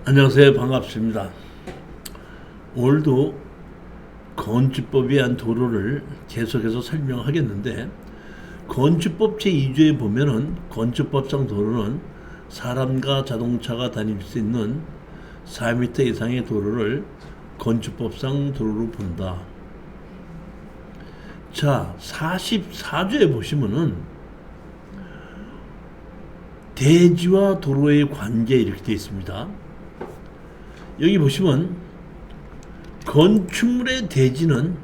안녕하세요. 반갑습니다. 오늘도 건축법에 의한 도로를 계속해서 설명하겠는데, 건축법 제2조에 보면은 건축법상 도로는 사람과 자동차가 다닐 수 있는 4m 이상의 도로를 건축법상 도로로 본다. 자, 44조에 보시면은 대지와 도로의 관계 이렇게 되어 있습니다. 여기 보시면 건축물의 대지는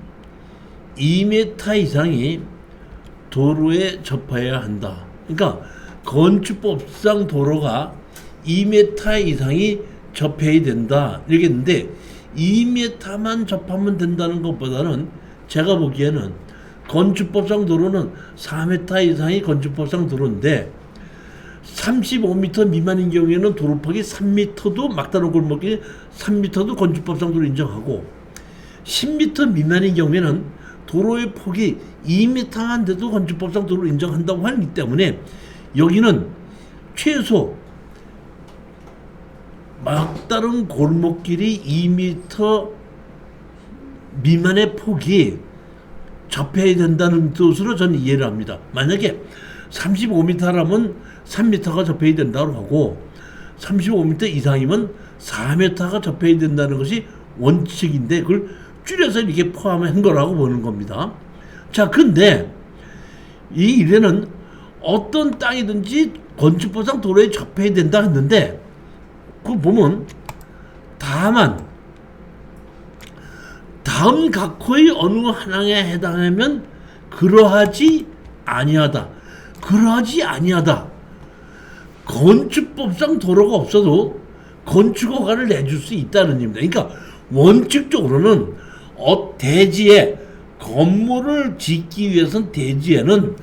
2m 이상이 도로에 접해야 한다. 그러니까 건축법상 도로가 2m 이상이 접해야 된다 이렇게 했는데, 2m만 접하면 된다는 것보다는 제가 보기에는 건축법상 도로는 4m 이상이 건축법상 도로인데, 35m 미만인 경우에는 도로폭이 3m도 막다른 골목이 3m도 건축법상 도로 인정하고, 10m 미만인 경우에는 도로의 폭이 2m만 돼도 건축법상 도로 인정한다고 하기 때문에, 여기는 최소 막다른 골목길이 2m 미만의 폭이 접해야 된다는 뜻으로 저는 이해를 합니다. 만약에 35m라면 3m가 접해야 된다고 하고, 35m 이상이면 4m가 접해야 된다는 것이 원칙인데, 그걸 줄여서 이렇게 포함한 거라고 보는 겁니다. 자, 근데 이 일에는 어떤 땅이든지 건축법상 도로에 접해야 된다 했는데, 그걸 보면 다만 다음 각호의 어느 하나에 해당하면 그러하지 아니하다. 그러하지 아니하다. 건축법상 도로가 없어도 건축허가를 내줄 수 있다는 얘기입니다. 그러니까 원칙적으로는 대지에 건물을 짓기 위해서는 대지에는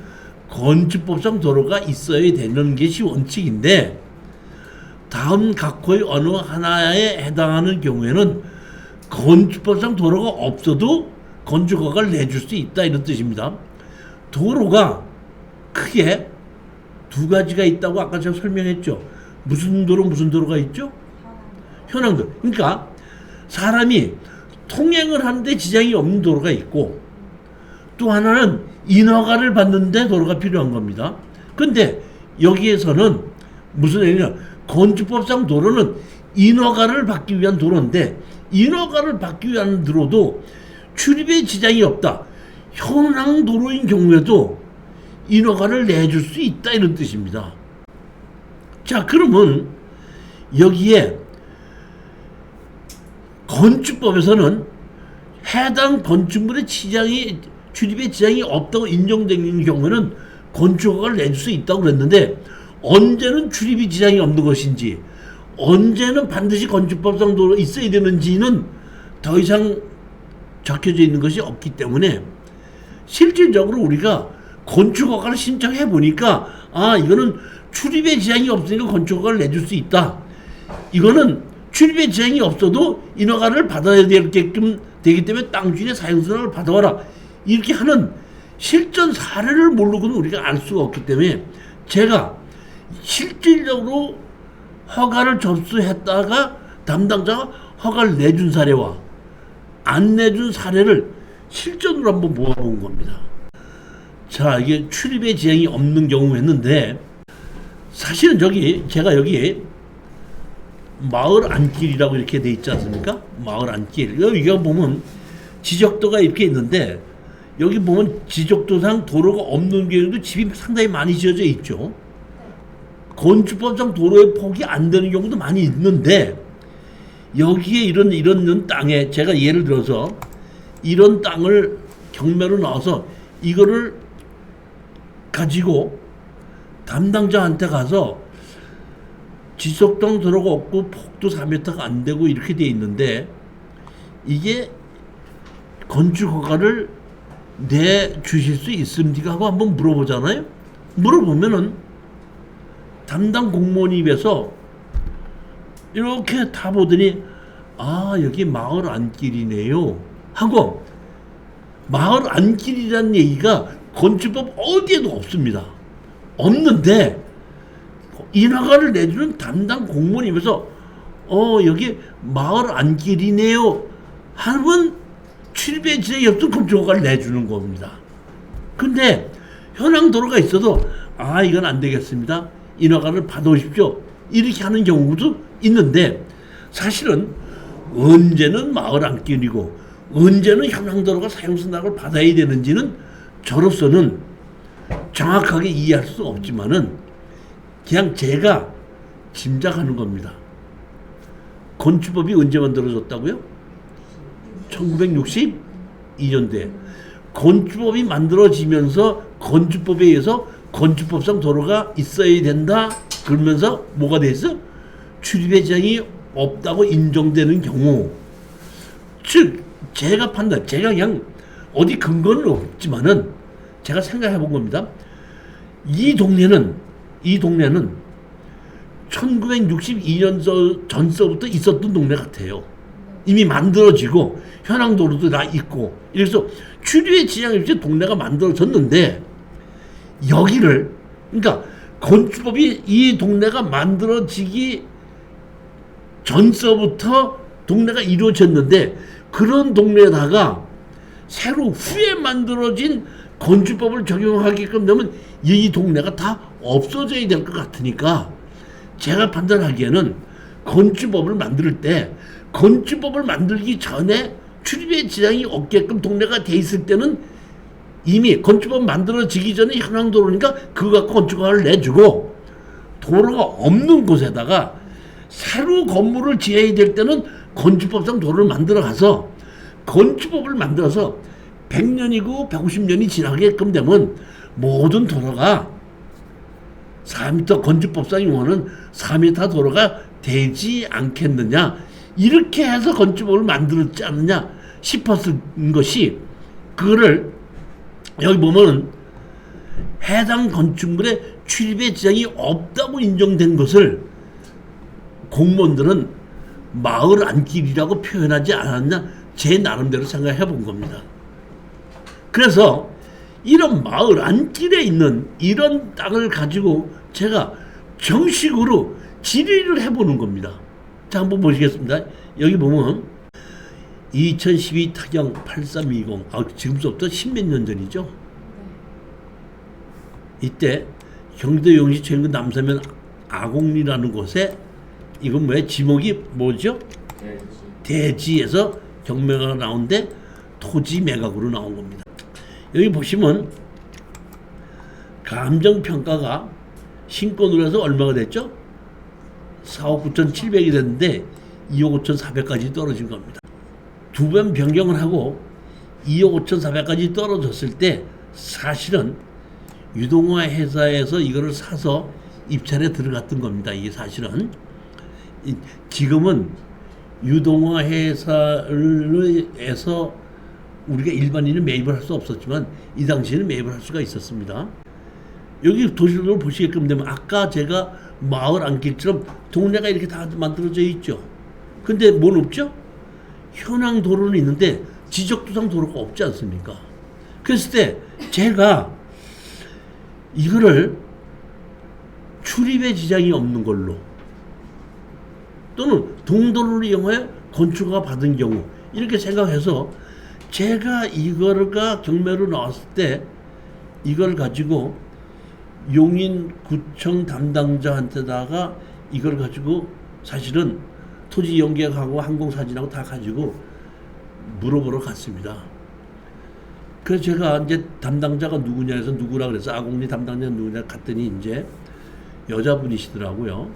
건축법상 도로가 있어야 되는 것이 원칙인데, 다음 각호의 어느 하나에 해당하는 경우에는 건축법상 도로가 없어도 건축허가를 내줄 수 있다 이런 뜻입니다. 도로가 크게 두 가지가 있다고 아까 제가 설명했죠. 무슨 도로가 있죠? 현황도로. 그러니까 사람이 통행을 하는데 지장이 없는 도로가 있고, 또 하나는 인허가를 받는데 도로가 필요한 겁니다. 근데 여기에서는 무슨 얘기냐, 건축법상 도로는 인허가를 받기 위한 도로인데, 인허가를 받기 위한 도로도 출입에 지장이 없다. 현황 도로인 경우에도 인허가를 내줄 수 있다 이런 뜻입니다. 자, 그러면 여기에 건축법에서는 해당 건축물의 출입에 지장이 없다고 인정되는 경우에는 건축허가를 내줄 수 있다고 그랬는데, 언제는 출입이 지장이 없는 것인지, 언제는 반드시 건축법상 도로 있어야 되는지는 더 이상 적혀져 있는 것이 없기 때문에, 실질적으로 우리가 건축허가를 신청해 보니까, 이거는 출입에 지장이 없으니까 건축허가를 내줄 수 있다. 이거는 출입에 지장이 없어도 인허가를 받아야 되게끔 되기 때문에 땅 주인의 사용선언을 받아와라. 이렇게 하는 실전 사례를 모르고는 우리가 알 수가 없기 때문에, 제가 실질적으로 허가를 접수했다가 담당자가 허가를 내준 사례와 안 내준 사례를 실전으로 한번 모아본 겁니다. 자, 이게 출입에 지장이 없는 경우였는데, 사실은 제가 여기 마을 안길이라고 이렇게 돼 있지 않습니까? 마을 안길. 여기가 보면 지적도가 이렇게 있는데, 여기 보면 지적도상 도로가 없는 경우도 집이 상당히 많이 지어져 있죠. 건축법상 도로의 폭이 안 되는 경우도 많이 있는데, 여기에 이런 땅에 제가 예를 들어서 이런 땅을 경매로 나와서 이거를 가지고 담당자한테 가서 지적도상 도로가 없고 폭도 4m가 안 되고 이렇게 돼 있는데, 이게 건축허가를 내주실 수 있습니까 하고 한번 물어보잖아요. 물어보면은 담당 공무원이 입에서 이렇게 다 보더니, 여기 마을 안길이네요 하고 마을 안길이라는 얘기가 건축법 어디에도 없습니다. 없는데 인허가를 내주는 담당 공무원이면서 여기 마을 안길이네요 하면 출입에 지장이 없던 건축허가를 내주는 겁니다. 근데 현황 도로가 있어도 이건 안 되겠습니다. 인허가를 받아오십시오. 이렇게 하는 경우도 있는데 사실은 언제는 마을 안길이고 언제는 현황 도로가 사용승낙을 받아야 되는지는 저로서는 정확하게 이해할 수 없지만은 그냥 제가 짐작하는 겁니다. 건축법이 언제 만들어졌다고요? 1962년도에 건축법이 만들어지면서 건축법에 의해서 건축법상 도로가 있어야 된다 그러면서 뭐가 돼 있어? 출입의 지장이 없다고 인정되는 경우, 즉 제가 그냥 어디 근거는 없지만은 제가 생각해 본 겁니다. 이 동네는 1962년 전서부터 있었던 동네 같아요. 이미 만들어지고 현황 도로도 다 있고 이래서 출입의 지장이 없이 동네가 만들어졌는데 여기를 그러니까 건축법이 이 동네가 만들어지기 전서부터 동네가 이루어졌는데 그런 동네에다가 새로 후에 만들어진 건축법을 적용하게끔 되면 이 동네가 다 없어져야 될 것 같으니까 제가 판단하기에는 건축법을 만들 때 건축법을 만들기 전에 출입의 지장이 없게끔 동네가 돼 있을 때는 이미 건축법 만들어지기 전에 현황도로니까 그거 갖고 건축허가를 내주고 도로가 없는 곳에다가 새로 건물을 지어야 될 때는 건축법상 도로를 만들어 가서 건축법을 만들어서 100년이고 150년이 지나게끔 되면 모든 도로가 4m 건축법상 용어는 4m 도로가 되지 않겠느냐 이렇게 해서 건축법을 만들었지 않느냐 싶었은 것이 그거를 여기 보면은 해당 건축물에 출입의 지장이 없다고 인정된 것을 공무원들은 마을 안길이라고 표현하지 않았냐 제 나름대로 생각해 본 겁니다. 그래서 이런 마을 안길에 있는 이런 땅을 가지고 제가 정식으로 질의를 해보는 겁니다. 자, 한번 보시겠습니다. 여기 보면 2012 타경 8320 지금부터 10몇 년 전이죠. 이때 경기도 용시 최근 남서면 아곡리라는 곳에 이건 뭐야? 지목이 뭐죠? 대지에서 경매가 나온데 토지 매각으로 나온 겁니다. 여기 보시면 감정평가가 신권으로 해서 얼마가 됐죠? 4억 9,700이 됐는데 2억 5,400까지 떨어진 겁니다. 두 번 변경을 하고 2억 5,400까지 떨어졌을 때 사실은 유동화 회사에서 이거를 사서 입찰에 들어갔던 겁니다. 이게 사실은 지금은 유동화 회사에서 우리가 일반인은 매입을 할 수 없었지만 이 당시에는 매입을 할 수가 있었습니다. 여기 도시를 보시게끔 되면 아까 제가 마을 안길처럼 동네가 이렇게 다 만들어져 있죠. 근데 뭘 없죠? 현황 도로는 있는데 지적도상 도로가 없지 않습니까? 그랬을 때 제가 이거를 출입에 지장이 없는 걸로 또는 동도로를 이용해 건축허가 받은 경우 이렇게 생각해서 제가 이거가 경매로 나왔을 때 이걸 가지고 용인구청 담당자한테다가 이걸 가지고 사실은 토지 연계하고 항공사진하고 다 가지고 물어보러 갔습니다. 그래서 제가 이제 담당자가 누구냐 해서 누구라 그래서 아곡리 담당자 누구냐 갔더니 이제 여자분이시더라고요.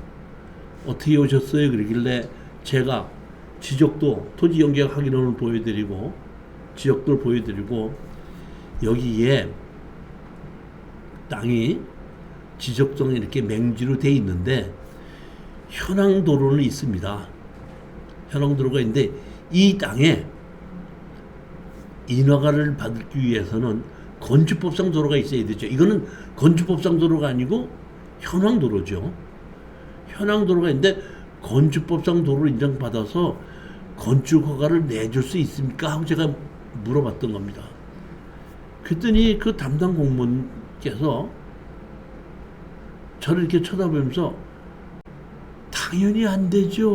어떻게 오셨어요? 그러길래 제가 지적도 토지 연계 확인원을 보여드리고 지역도를 보여드리고 여기에 땅이 지적도는 이렇게 맹지로 돼 있는데 현황 도로는 있습니다. 현황 도로가 있는데 이 땅에 인허가를 받기 위해서는 건축법상 도로가 있어야 되죠. 이거는 건축법상 도로가 아니고 현황 도로죠. 현황 도로가 있는데 건축법상 도로를 인정받아서 건축허가를 내줄 수 있습니까? 하고 제가 물어봤던 겁니다. 그랬더니 그 담당 공무원께서 저를 이렇게 쳐다보면서 당연히 안 되죠.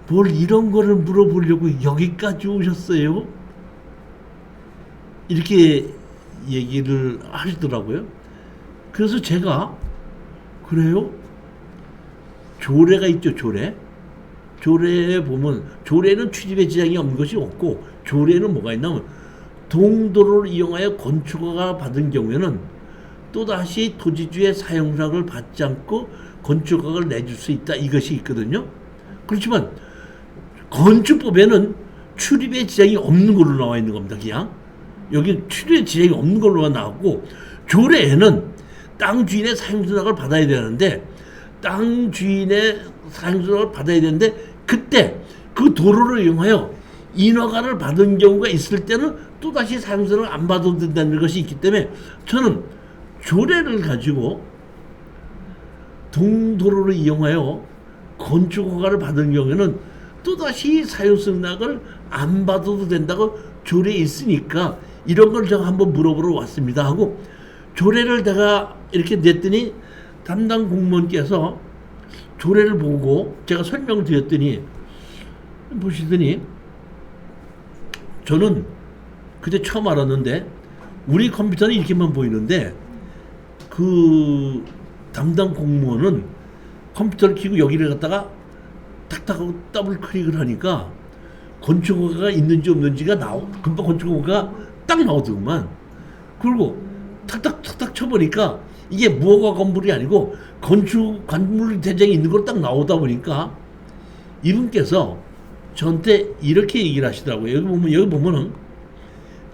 뭘 이런 거를 물어보려고 여기까지 오셨어요? 이렇게 얘기를 하시더라고요. 그래서 제가 그래요? 조례가 있죠, 조례. 조례에 보면 조례는 출입에 지장이 없는 것이 없고 조례는 뭐가 있냐면 동도로를 이용하여 건축허가 받은 경우에는 또다시 토지주의 사용락을 받지 않고 건축허가를 내줄 수 있다 이것이 있거든요. 그렇지만 건축법에는 출입에 지장이 없는 걸로 나와 있는 겁니다. 그냥 여기 출입에 지장이 없는 걸로만 나왔고 조례에는 땅 주인의 사용락을 받아야 되는데 땅 주인의 사용락을 받아야 되는데 그때 그 도로를 이용하여 인허가를 받은 경우가 있을 때는 또다시 사용락을 안 받아도 된다는 것이 있기 때문에 저는 조례를 가지고 동도로를 이용하여 건축허가를 받은 경우에는 또다시 사용락을 안 받아도 된다고 조례에 있으니까 이런 걸 제가 한번 물어보러 왔습니다 하고 조례를 내가 이렇게 냈더니 담당 공무원께서 조례를 보고 제가 설명을 드렸더니 보시더니 저는 그때 처음 알았는데 우리 컴퓨터는 이렇게만 보이는데 그 담당 공무원은 컴퓨터를 켜고 여기를 갖다가 탁탁하고 더블 클릭을 하니까 건축허가가 있는지 없는지가 금방 건축허가가 딱 나오더구만. 그리고 탁탁 쳐보니까 이게 무허가 건물이 아니고 건축 건물 대장이 있는 걸 딱 나오다 보니까 이분께서 저한테 이렇게 얘기를 하시더라고요. 여기 보면은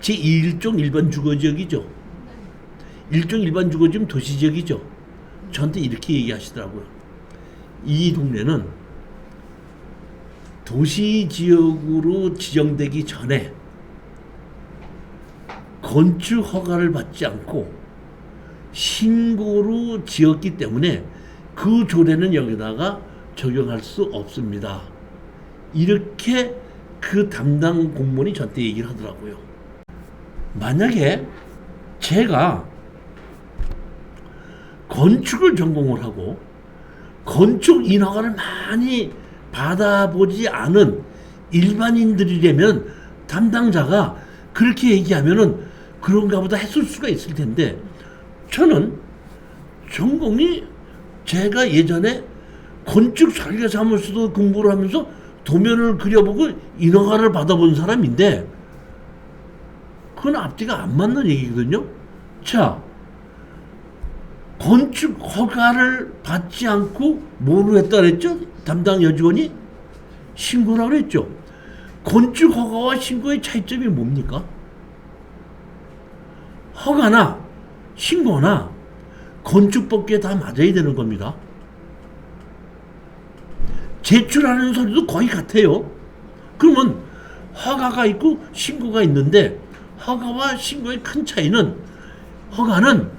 제1종 일반 주거지역이죠. 1종 일반 주거지역은 도시지역이죠. 저한테 이렇게 얘기하시더라고요. 이 동네는 도시지역으로 지정되기 전에 건축 허가를 받지 않고 신고로 지었기 때문에 그 조례는 여기다가 적용할 수 없습니다. 이렇게 그 담당 공무원이 저한테 얘기를 하더라고요. 만약에 제가 건축을 전공을 하고 건축 인허가를 많이 받아보지 않은 일반인들이라면 담당자가 그렇게 얘기하면은 그런가 보다 했을 수가 있을 텐데 저는 전공이 제가 예전에 건축 설계사무소도 공부를 하면서 도면을 그려보고 인허가를 받아본 사람인데 그건 앞뒤가 안 맞는 얘기거든요. 자, 건축 허가를 받지 않고 뭐로 했다 그랬죠? 담당 여직원이 신고라고 그랬죠. 건축 허가와 신고의 차이점이 뭡니까? 허가나 신고나 건축법규에 다 맞아야 되는 겁니다. 제출하는 서류도 거의 같아요. 그러면 허가가 있고 신고가 있는데 허가와 신고의 큰 차이는 허가는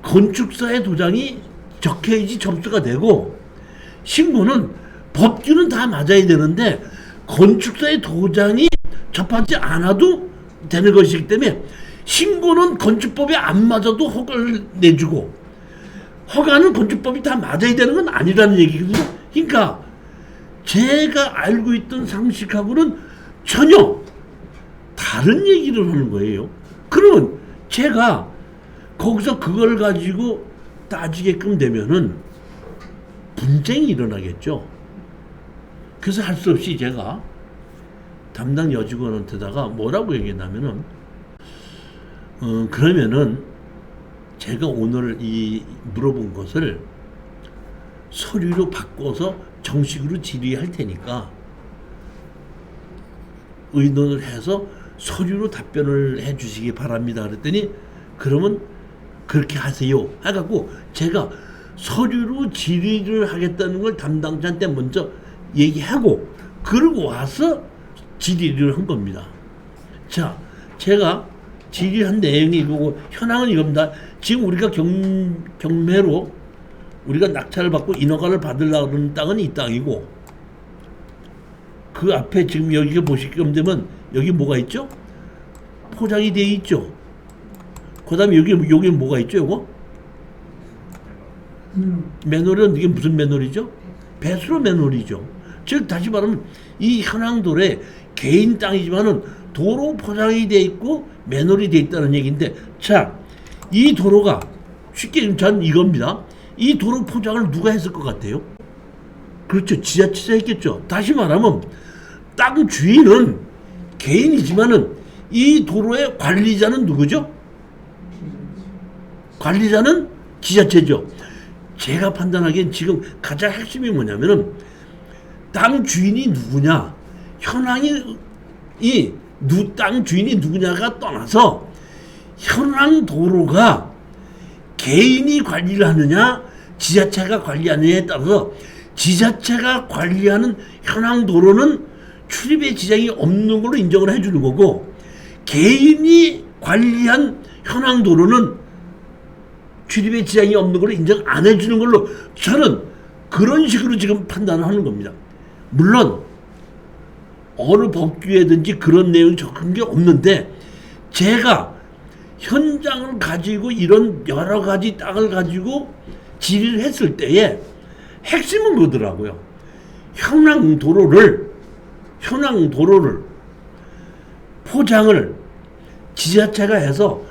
건축사의 도장이 적혀야지 접수가 되고 신고는 법규는 다 맞아야 되는데 건축사의 도장이 접하지 않아도 되는 것이기 때문에 신고는 건축법에 안 맞아도 허가를 내주고 허가는 건축법이 다 맞아야 되는 건 아니라는 얘기거든요. 그러니까 제가 알고 있던 상식하고는 전혀 다른 얘기를 하는 거예요. 그러면 제가 거기서 그걸 가지고 따지게끔 되면은 분쟁이 일어나겠죠. 그래서 할 수 없이 제가 담당 여직원한테다가 뭐라고 얘기했냐면은 그러면은 제가 오늘 이 물어본 것을 서류로 바꿔서 정식으로 질의할 테니까 의논을 해서 서류로 답변을 해 주시기 바랍니다. 그랬더니 그러면 그렇게 하세요. 해갖고 제가 서류로 질의를 하겠다는 걸 담당자한테 먼저 얘기하고 그러고 와서 질의를 한 겁니다. 자, 제가 질의한 내용이 이거고 현황은 이겁니다. 지금 우리가 경매로 우리가 낙찰을 받고 인허가를 받으려고 하는 땅은 이 땅이고 그 앞에 지금 여기가 보시게 되면 여기 뭐가 있죠? 포장이 되어 있죠. 그 다음에 여기 뭐가 있죠? 요거? 매놀은 이게 무슨 매놀이죠? 배수로 매놀이죠. 즉 다시 말하면 이 현황도로에 개인 땅이지만은 도로 포장이 되어 있고 매놀이 되어 있다는 얘기인데, 자, 이 도로가 쉽게 전 이겁니다. 이 도로 포장을 누가 했을 것 같아요? 그렇죠. 지자체가 했겠죠. 다시 말하면 땅 주인은 개인이지만은 이 도로의 관리자는 누구죠? 관리자는 지자체죠. 제가 판단하기엔 지금 가장 핵심이 뭐냐면은 땅 주인이 누구냐, 현황이 땅 주인이 누구냐가 떠나서 현황 도로가 개인이 관리를 하느냐 지자체가 관리하느냐에 따라서 지자체가 관리하는 현황 도로는 출입에 지장이 없는 걸로 인정을 해주는 거고, 개인이 관리한 현황 도로는 출입에 지장이 없는 걸로 인정 안 해주는 걸로 저는 그런 식으로 지금 판단을 하는 겁니다. 물론 어느 법규에든지 그런 내용이 적힌 게 없는데, 제가 현장을 가지고 이런 여러 가지 땅을 가지고 질의를 했을 때에 핵심은 그거더라고요. 현황 도로를 포장을 지자체가 해서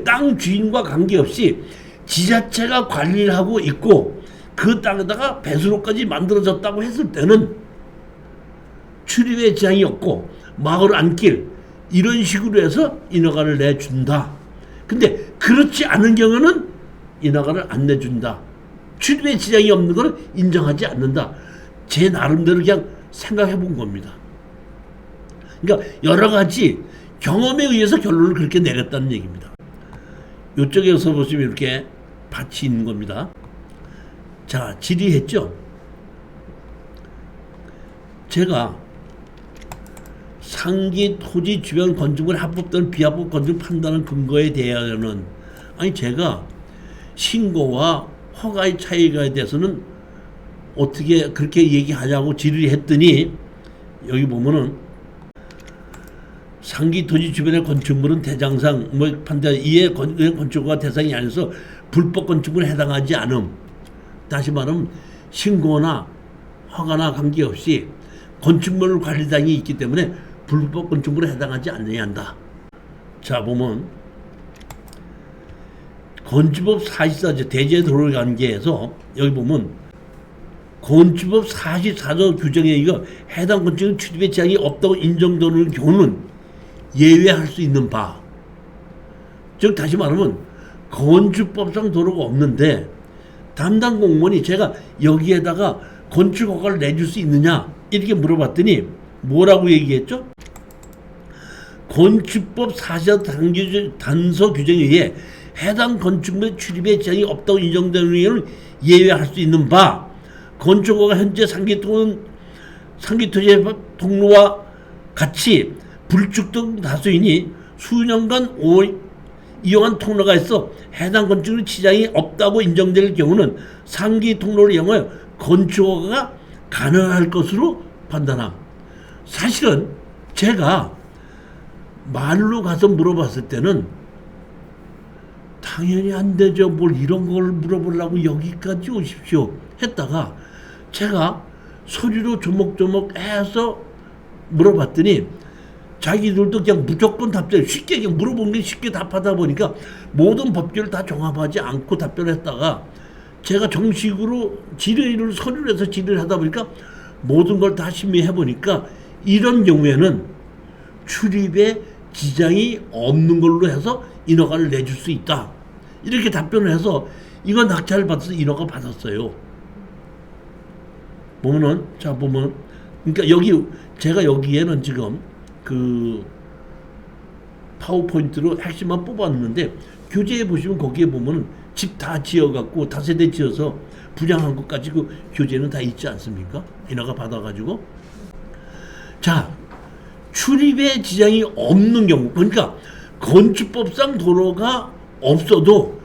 땅 주인과 관계없이 지자체가 관리를 하고 있고 그 땅에다가 배수로까지 만들어졌다고 했을 때는 출입에 지장이 없고 마을 안길 이런 식으로 해서 인허가를 내준다. 근데 그렇지 않은 경우는 인허가를 안 내준다. 출입에 지장이 없는 걸 인정하지 않는다. 제 나름대로 그냥 생각해 본 겁니다. 그러니까 여러 가지 경험에 의해서 결론을 그렇게 내렸다는 얘기입니다. 이쪽에서 보시면 이렇게 밭이 있는 겁니다. 자, 질의했죠. 제가 상기 토지 주변 건축물 합법 또는 비합법 건축 판단한 근거에 대하여는, 제가 신고와 허가의 차이가에 대해서는 어떻게 그렇게 얘기하냐고 질의를 했더니, 여기 보면은 상기 토지 주변의 건축물은 대장상 판단 이에 건축가 대상이 아니어서 불법 건축물에 해당하지 않음. 다시 말하면 신고나 허가나 관계없이 건축물 관리당이 있기 때문에 불법 건축물에 해당하지 않느냐 한다. 자, 보면 건축법 44조 대제도로 관계에서 여기 보면 건축법 44조 규정에 의해 해당 건축은 출입에 제한이 없다고 인정되는 경우는 예외할 수 있는 바. 즉 다시 말하면 건축법상 도로가 없는데 담당 공무원이 제가 여기에다가 건축 허가를 내줄 수 있느냐 이렇게 물어봤더니 뭐라고 얘기했죠? 건축법 44조 단서 규정에 의해 해당 건축물 출입에 제한이 없다고 인정되는 경우는 예외할 수 있는 바, 건축허가 현재 상기토지의 통로와 같이 불축등 다수이니 수년간 이용한 통로가 있어 해당 건축물 지장이 없다고 인정될 경우는 상기 통로를 이용하여 건축허가가 가능할 것으로 판단함. 사실은 제가 말로 가서 물어봤을 때는 당연히 안 되죠. 뭘 이런 걸 물어보려고 여기까지 오십시오 했다가 제가 소리로 조목조목 해서 물어봤더니 자기들도 그냥 무조건 답변, 쉽게 그냥 물어본 게 쉽게 답하다 보니까 모든 법규를 다 종합하지 않고 답변했다가 제가 정식으로 질의를 서류를 해서 질의를 하다 보니까 모든 걸 다 심의해 보니까 이런 경우에는 출입에 지장이 없는 걸로 해서 인허가를 내줄 수 있다. 이렇게 답변을 해서 이건 낙찰을 받아서 인허가 받았어요. 보면은, 자, 보면, 그러니까 제가 여기에는 지금 그 파워포인트로 핵심만 뽑았는데 교재에 보시면 거기에 보면은 집 다 지어갖고 다세대 지어서 분양한 것 가지고 교재는 다 있지 않습니까? 인허가 받아가지고. 자, 출입에 지장이 없는 경우, 그러니까 건축법상 도로가 없어도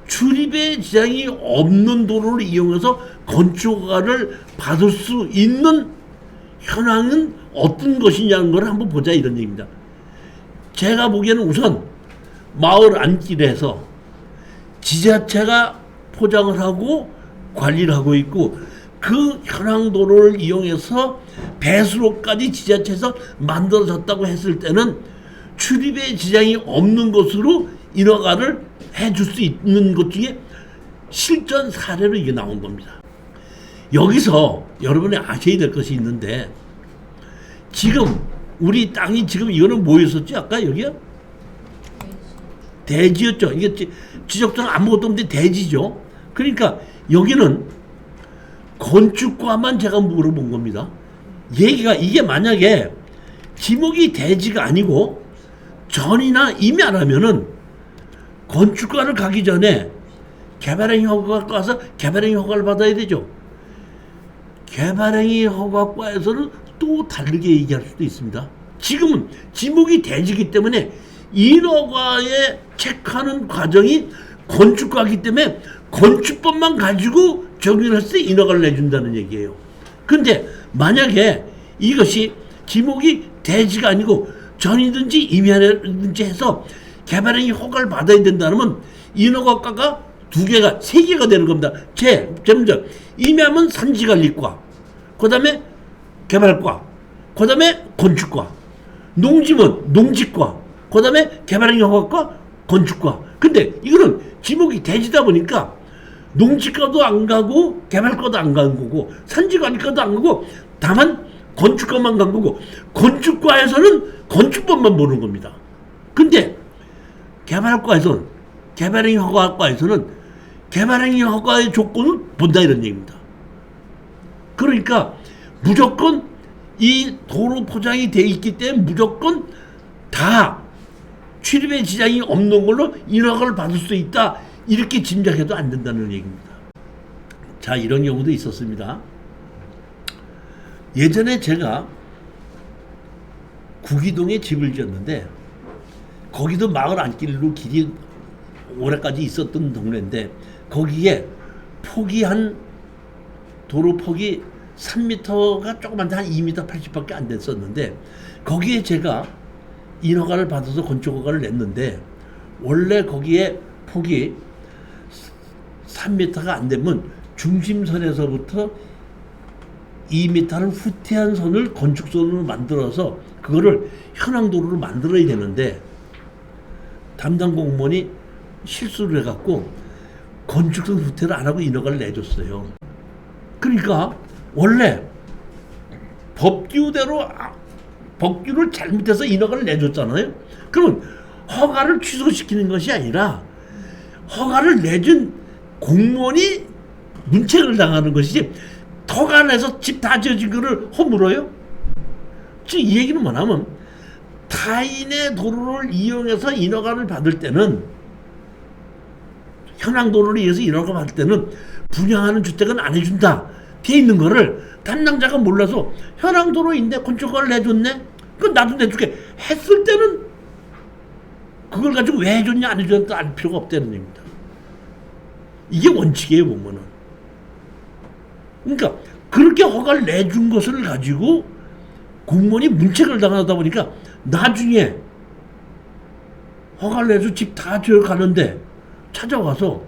출입에 지장이 없는 도로를 이용해서 건축허가를 받을 수 있는 현황은 어떤 것이냐는 걸 한번 보자 이런 얘기입니다. 제가 보기에는 우선 마을 안길에서 지자체가 포장을 하고 관리를 하고 있고 그 현황도로를 이용해서 배수로까지 지자체에서 만들어졌다고 했을 때는 출입에 지장이 없는 것으로 인허가를 해줄 수 있는 것 중에 실전 사례로 이게 나온 겁니다. 여기서 여러분이 아셔야 될 것이 있는데 지금 우리 땅이 지금 이거는 뭐였었지? 아까 여기요? 대지였죠. 이게 지적도는 아무것도 없는데 대지죠. 그러니까 여기는 건축과만 제가 물어본 겁니다. 얘기가 이게 만약에 지목이 대지가 아니고 전이나 이미 안 하면은 건축과를 가기 전에 개발행위 허가과 가서 개발행위 허가를 받아야 되죠. 개발행위 허가과에서는 또 다르게 얘기할 수도 있습니다. 지금은 지목이 대지기 때문에 인허가에 체크하는 과정이 건축과이기 때문에 건축법만 가지고 적용을 했을 때 인허가를 내준다는 얘기예요. 근데 만약에 이것이 지목이 대지가 아니고 전이든지 임야든지 해서 개발행위 허가를 받아야 된다면 인허가과가 두 개가 세 개가 되는 겁니다. 먼저 임야면 산지관리과, 그 다음에 개발과, 그 다음에 건축과, 농지면 농지과, 그 다음에 개발행위 허가과, 건축과. 근데 이거는 지목이 대지다 보니까 농지과도 안 가고 개발과도 안 가는 거고 산지관리과도 안 가고 다만 건축과만 간 거고 건축과에서는 건축법만 보는 겁니다. 근데 개발과에서는 개발행위 허가과에서는 개발행위 허가의 조건을 본다 이런 얘기입니다. 그러니까 무조건 이 도로 포장이 돼 있기 때문에 무조건 다 출입에 지장이 없는 걸로 인허가를 받을 수 있다 이렇게 짐작해도 안 된다는 얘기입니다. 자, 이런 경우도 있었습니다. 예전에 제가 구기동에 집을 지었는데 거기도 마을 안길로 길이 올해까지 있었던 동네인데 거기에 폭이 도로 폭이 3m가 조그만데 한 2m 80밖에 안 됐었는데 거기에 제가 인허가를 받아서 건축허가를 냈는데 원래 거기에 폭이 3m가 안 되면 중심선에서부터 2m를 후퇴한 선을 건축선으로 만들어서 그거를 현황도로로 만들어야 되는데 담당 공무원이 실수를 해갖고 건축선 후퇴를 안 하고 인허가를 내줬어요. 그러니까 원래 법규를 잘못해서 인허가를 내줬잖아요. 그러면 허가를 취소시키는 것이 아니라 허가를 내준 공무원이 문책을 당하는 것이지 허가 내서 집 다 지어진 거를 허물어요? 즉 이 얘기는 뭐냐면 타인의 도로를 이용해서 인허가를 받을 때는 현황도로를 이용해서 인허가 받을 때는 분양하는 주택은 안 해준다 돼 있는 거를 담당자가 몰라서 현황도로인데 건축허가를 내줬네? 그건 나도 내줄게 했을 때는 그걸 가지고 왜 해줬냐 안 해줬냐 알 필요가 없다는 얘기입니다. 이게 원칙이에요 보면은. 그러니까 그렇게 허가를 내준 것을 가지고 공무원이 문책을 당하다 보니까 나중에 허가를 내서 집 다 지어 가는데 찾아와서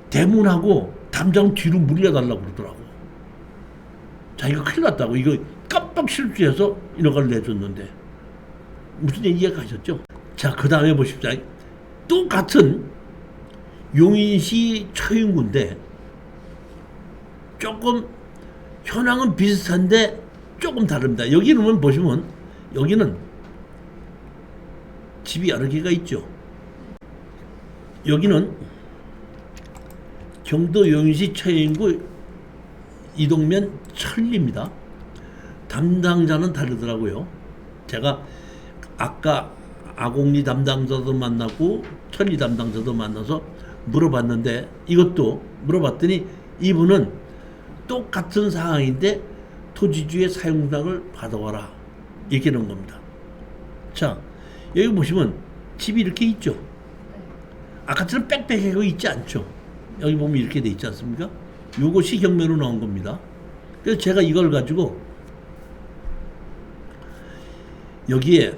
대문하고 담장 뒤로 물려달라고 그러더라고. 자기가 큰일 났다고 이거 깜빡 실수해서 인허가를 내줬는데 무슨 얘기가 가셨죠? 자, 그 다음에 보십시오. 똑같은 용인시 처인구인데 조금 현황은 비슷한데 조금 다릅니다. 여기는 보시면 여기는 집이 여러 개가 있죠. 여기는 경도 용인시 처인구 이동면 천리입니다. 담당자는 다르더라고요. 제가 아까 아곡리 담당자도 만나고 천리 담당자도 만나서 물어봤는데 이것도 물어봤더니 이분은 똑같은 상황인데 토지주의 사용당을 받아와라 이렇게 놓은 겁니다. 자, 여기 보시면 집이 이렇게 있죠. 아까처럼 빽빽하고 있지 않죠. 여기 보면 이렇게 돼 있지 않습니까? 요것이 경매로 나온 겁니다. 그래서 제가 이걸 가지고 여기에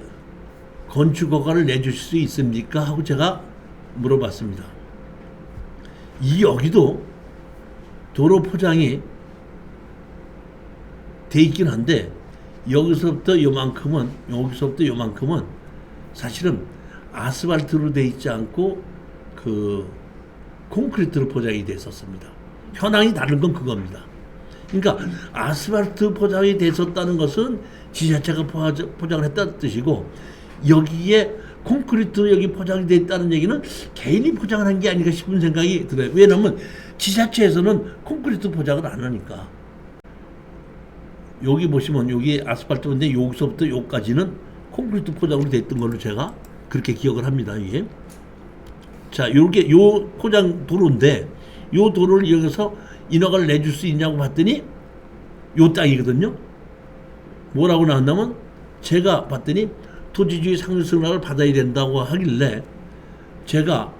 건축 허가를 내주실 수 있습니까? 하고 제가 물어봤습니다. 여기도 도로 포장이 돼 있긴 한데 여기서부터 요만큼은 사실은 아스팔트로 돼 있지 않고 그 콘크리트로 포장이 돼 있었습니다. 현황이 다른 건 그겁니다. 그러니까 아스팔트 포장이 돼 있었다는 것은 지자체가 포장을 했다는 뜻이고, 여기에 콘크리트 여기 포장이 돼 있다는 얘기는 개인이 포장을 한 게 아닌가 싶은 생각이 들어요. 왜냐하면 지자체에서는 콘크리트 포장을 안 하니까. 여기 보시면 여기 아스팔트인데 여기서부터 여기까지는 콘크리트 포장으로 돼 있던 걸로 제가 그렇게 기억을 합니다. 이게. 자, 요렇게 요 포장 도로인데 요 도로를 이용해서 인허가를 내줄 수 있냐고 봤더니 요 땅이거든요. 뭐라고 나왔냐면 제가 봤더니 토지주의 상승락을 받아야 된다고 하길래 제가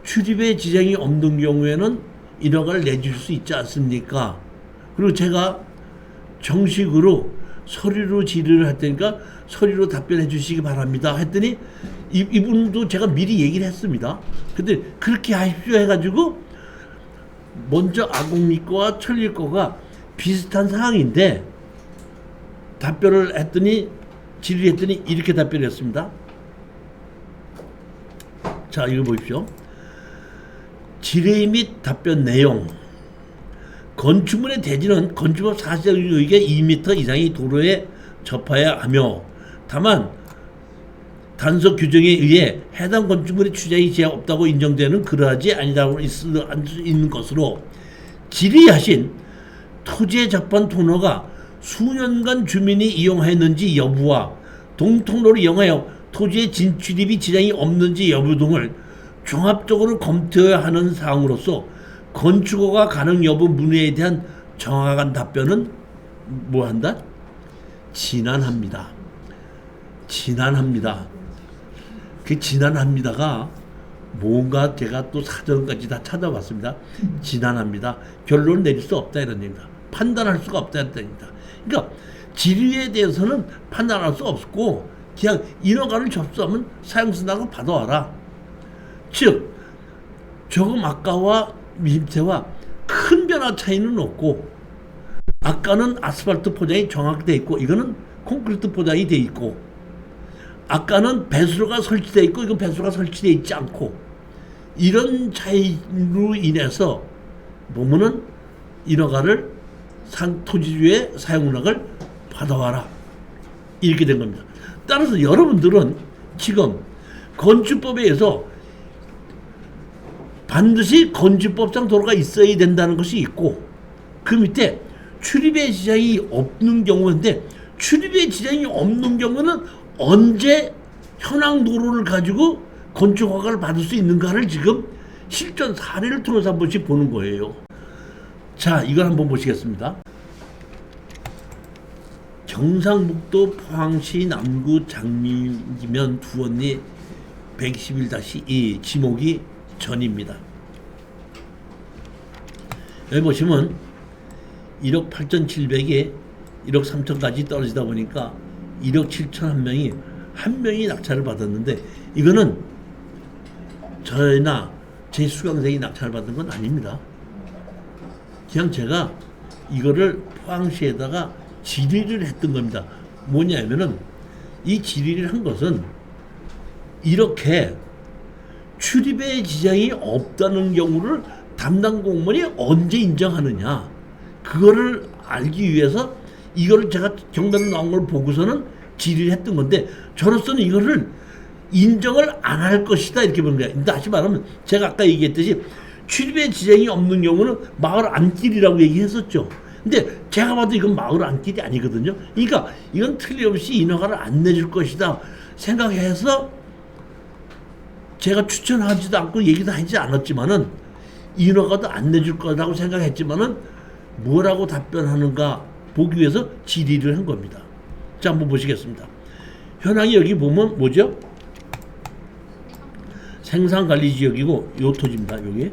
출입에 지장이 없는 경우에는 인허가를 내줄 수 있지 않습니까? 그리고 제가 정식으로 서류로 질의를 할 테니까 서류로 답변해 주시기 바랍니다 했더니 이분도 제가 미리 얘기를 했습니다. 근데 그렇게 하십시오 해가지고 먼저 아곡리거와 천리거가 비슷한 상황인데 답변을 했더니 질의했더니 이렇게 답변했습니다. 자, 이거 보십시오. 질의 및 답변 내용. 건축물의 대지는 건축법 사실의익의 2m 이상이 도로에 접해야 하며, 다만 단서 규정에 의해 해당 건축물의 추장이 제약 없다고 인정되는 그러하지 아니다고 있는 것으로 질의하신 토지에 접한 통로가 수년간 주민이 이용했는지 여부와 동통로를 이용하여 토지의 진출입이 지장이 없는지 여부 등을 종합적으로 검토해야 하는 사항으로서 건축허가 가능 여부 문의에 대한 정확한 답변은 뭐한다? 진한합니다. 진한합니다. 그 진한합니다가 뭔가 제가 또 사전까지 다 찾아봤습니다. 진한합니다. 결론 내릴 수 없다 이런 얘기입니다. 판단할 수가 없다 이런 얘기입니다. 그러니까 질의에 대해서는 판단할 수 없고 그냥 인허가를 접수하면 사용승낙을 받아와라. 즉 조금 아까와 밑에와 큰 변화 차이는 없고, 아까는 아스팔트 포장이 정확히 돼 있고 이거는 콘크리트 포장이 돼 있고, 아까는 배수로가 설치돼 있고 이건 배수로가 설치돼 있지 않고, 이런 차이로 인해서 보면은 인허가를 토지주의 사용락을 받아와라 이렇게 된 겁니다. 따라서 여러분들은 지금 건축법에 의해서 반드시 건축법상 도로가 있어야 된다는 것이 있고, 그 밑에 출입의 지장이 없는 경우인데, 출입의 지장이 없는 경우는 언제 현황 도로를 가지고 건축 허가를 받을 수 있는가를 지금 실전 사례를 통해서 한 번씩 보는 거예요. 자, 이걸 한번 보시겠습니다. 경상북도 포항시 남구 장미면 두원리 111-2 지목이 전입니다. 여기 보시면 1억 8,700에 1억 3천까지 떨어지다 보니까 1억 7천 한 명이 낙찰을 받았는데, 이거는 저나 제 수강생이 낙찰을 받은 건 아닙니다. 그냥 제가 이거를 포항시에다가 질의를 했던 겁니다. 뭐냐면은 이 질의를 한 것은 이렇게 출입에 지장이 없다는 경우를 담당 공무원이 언제 인정하느냐, 그거를 알기 위해서 이거를 제가 경단에 나온 걸 보고서는 질의를 했던 건데, 저로서는 이거를 인정을 안 할 것이다 이렇게 보는 거야. 다시 말하면 제가 아까 얘기했듯이 출입에 지장이 없는 경우는 마을 안길이라고 얘기했었죠. 근데 제가 봐도 이건 마을 안길이 아니거든요. 그러니까 이건 틀림없이 인허가를 안 내줄 것이다 생각해서 제가 추천하지도 않고 얘기도 하지 않았지만은 인허가도 안 내줄 거라고 생각했지만은 뭐라고 답변하는가 보기 위해서 질의를 한 겁니다. 자, 한번 보시겠습니다. 현황이 여기 보면 뭐죠? 생산관리지역이고 요 토지입니다. 여기 요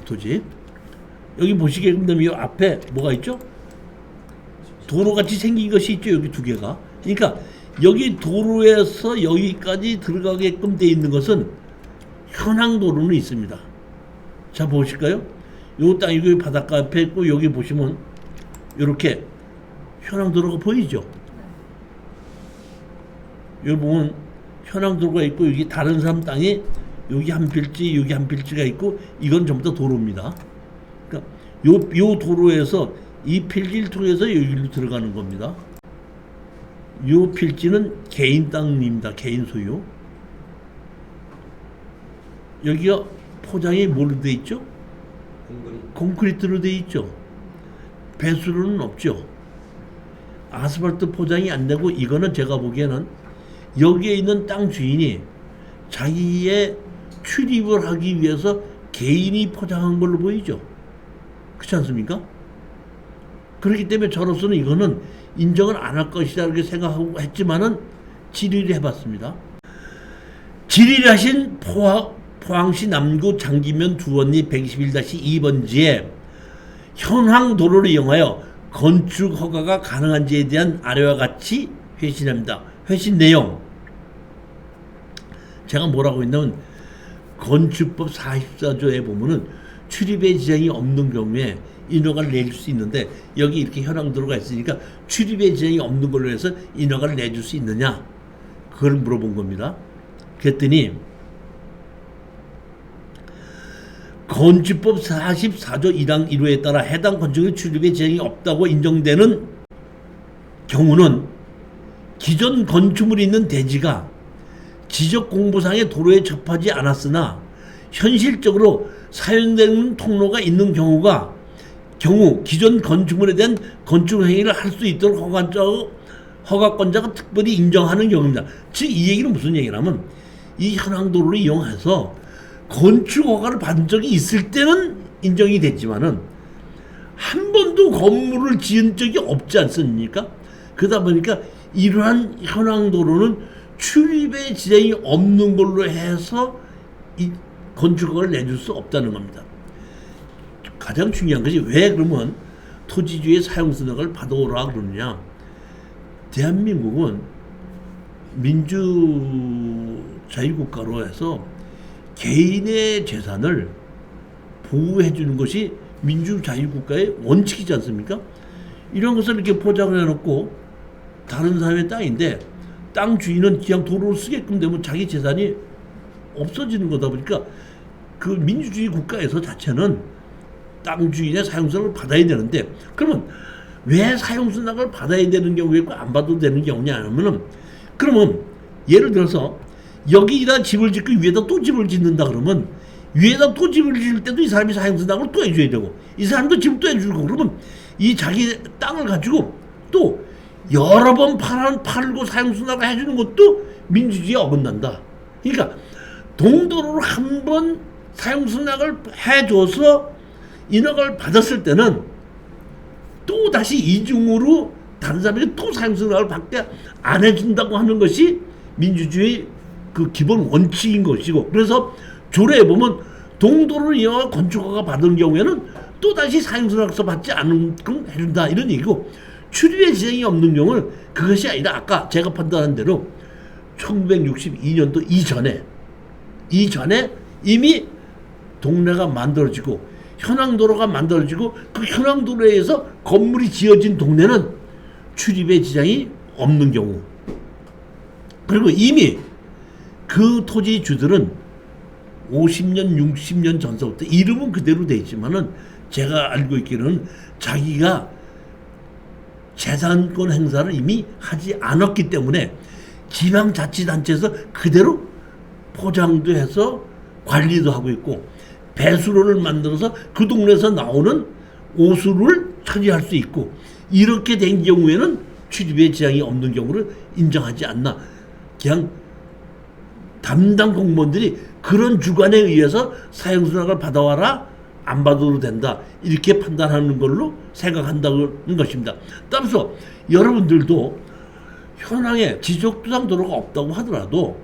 토지. 여기 보시게 되면 이 앞에 뭐가 있죠? 도로같이 생긴 것이 있죠. 여기 두 개가. 그러니까 여기 도로에서 여기까지 들어가게끔 돼 있는 것은 현황 도로는 있습니다. 자, 보실까요? 요 땅, 여기 바닷가 앞에 있고, 여기 보시면 이렇게 현황 도로가 보이죠? 여기 보면 현황 도로가 있고, 여기 다른 사람 땅이 여기 한 필지, 여기 한 필지가 있고, 이건 전부 다 도로입니다. 그러니까 요 도로에서 이 필지를 통해서 여기로 들어가는 겁니다. 요 필지는 개인 땅입니다. 개인 소유. 여기가 포장이 뭘로 돼 있죠? 콘크리트로 돼 있죠. 배수로는 없죠. 아스팔트 포장이 안 되고, 이거는 제가 보기에는 여기에 있는 땅 주인이 자기의 출입을 하기 위해서 개인이 포장한 걸로 보이죠. 그렇지 않습니까? 그렇기 때문에 저로서는 이거는 인정을 안 할 것이다 이렇게 생각하고 했지만은 질의를 해봤습니다. 질의하신 포항시 남구 장기면 두원리 121-2번지에 현황 도로를 이용하여 건축 허가가 가능한지에 대한 아래와 같이 회신합니다. 회신 내용, 제가 뭐라고 했냐면 건축법 44조에 보면은 출입에 지장이 없는 경우에 인허가를 내줄 수 있는데, 여기 이렇게 현황 도로가 있으니까 출입에 지장이 없는 걸로 해서 인허가를 내줄 수 있느냐, 그걸 물어본 겁니다. 그랬더니 건축법 44조 1항 1호에 따라 해당 건축의 출입에 지장이 없다고 인정되는 경우는 기존 건축물이 있는 대지가 지적 공부상의 도로에 접하지 않았으나 현실적으로 사용되는 통로가 있는 경우 기존 건축물에 대한 건축 행위를 할 수 있도록 허가권자가 특별히 인정하는 경우입니다. 즉 이 얘기는 무슨 얘기냐면, 이 현황 도로를 이용해서 건축 허가를 받은 적이 있을 때는 인정이 됐지만은 한 번도 건물을 지은 적이 없지 않습니까? 그러다 보니까 이러한 현황 도로는 출입에 지장이 없는 걸로 해서 이 건축 허가를 내줄 수 없다는 겁니다. 가장 중요한 것이 왜 그러면 토지주의 사용승낙을 받아오라 그러느냐. 대한민국은 민주자유국가로 해서 개인의 재산을 보호해 주는 것이 민주자유국가의 원칙이지 않습니까? 이런 것을 이렇게 포장을 해놓고 다른 사람의 땅인데, 땅 주인은 그냥 도로를 쓰게끔 되면 자기 재산이 없어지는 거다 보니까 그 민주주의 국가에서 자체는 땅 주인의 사용승낙을 받아야 되는데, 그러면 왜 사용승낙을 받아야 되는 경우에 있고 안 받아도 되는 경우냐 하면은, 그러면 예를 들어서 여기다 집을 짓고 위에다 또 집을 짓는다 그러면 위에다 또 집을 짓을 때도 이 사람이 사용승낙을 또 해줘야 되고, 이 사람도 집을 또 해주고, 그러면 이 자기 땅을 가지고 또 여러 번 팔고 사용승낙을 해주는 것도 민주주의에 어긋난다. 그러니까 동도로를 한 번 사용승낙을 해줘서 인허가를 받았을 때는 또 다시 이중으로 다른 사람에게 또 사용승낙을 받게 안 해준다고 하는 것이 민주주의 그 기본 원칙인 것이고, 그래서 조례에 보면 동도로를 이용한 건축허가 받은 경우에는 또 다시 사용승낙서 받지 않게끔 해준다 이런 얘기고, 출입에 지장이 없는 경우는 그것이 아니라 아까 제가 판단한 대로 1962년도 이전에 이미 동네가 만들어지고 현황도로가 만들어지고, 그 현황도로에 의해서 건물이 지어진 동네는 출입에 지장이 없는 경우, 그리고 이미 그 토지 주들은 50년 60년 전서부터 이름은 그대로 돼 있지만은 제가 알고 있기로는 자기가 재산권 행사를 이미 하지 않았기 때문에 지방자치단체에서 그대로 포장도 해서 관리도 하고 있고, 배수로를 만들어서 그 동네에서 나오는 오수를 처리할 수 있고, 이렇게 된 경우에는 출입에 지장이 없는 경우를 인정하지 않나. 그냥 담당 공무원들이 그런 주관에 의해서 사용승낙을 받아와라, 안 받아도 된다, 이렇게 판단하는 걸로 생각한다는 것입니다. 따라서 여러분들도 현황에 지적도상 도로가 없다고 하더라도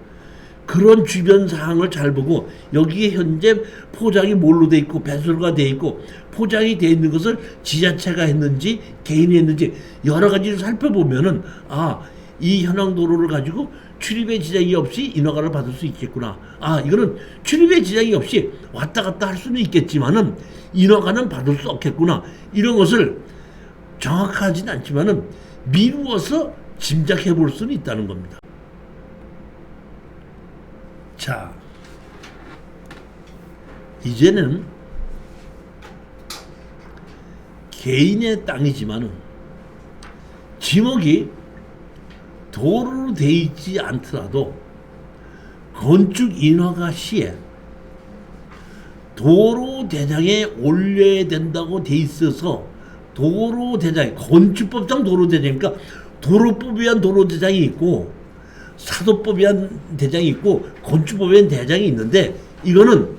그런 주변 사항을 잘 보고, 여기에 현재 포장이 뭘로 돼 있고 배수로가 돼 있고 포장이 돼 있는 것을 지자체가 했는지 개인이 했는지 여러 가지를 살펴보면은, 아, 이 현황 도로를 가지고 출입에 지장이 없이 인허가를 받을 수 있겠구나. 아, 이거는 출입에 지장이 없이 왔다 갔다 할 수는 있겠지만은 인허가는 받을 수 없겠구나. 이런 것을 정확하진 않지만은 미루어서 짐작해 볼 수는 있다는 겁니다. 자, 이제는 개인의 땅이지만은 지목이 도로로 돼 있지 않더라도 건축 인허가 시에 도로 대장에 올려야 된다고 돼 있어서 도로 대장, 건축법상 도로 대장이니까 도로법에 의한 도로 대장이 있고 사도법에 의한 대장이 있고 건축법에 의한 대장이 있는데 이거는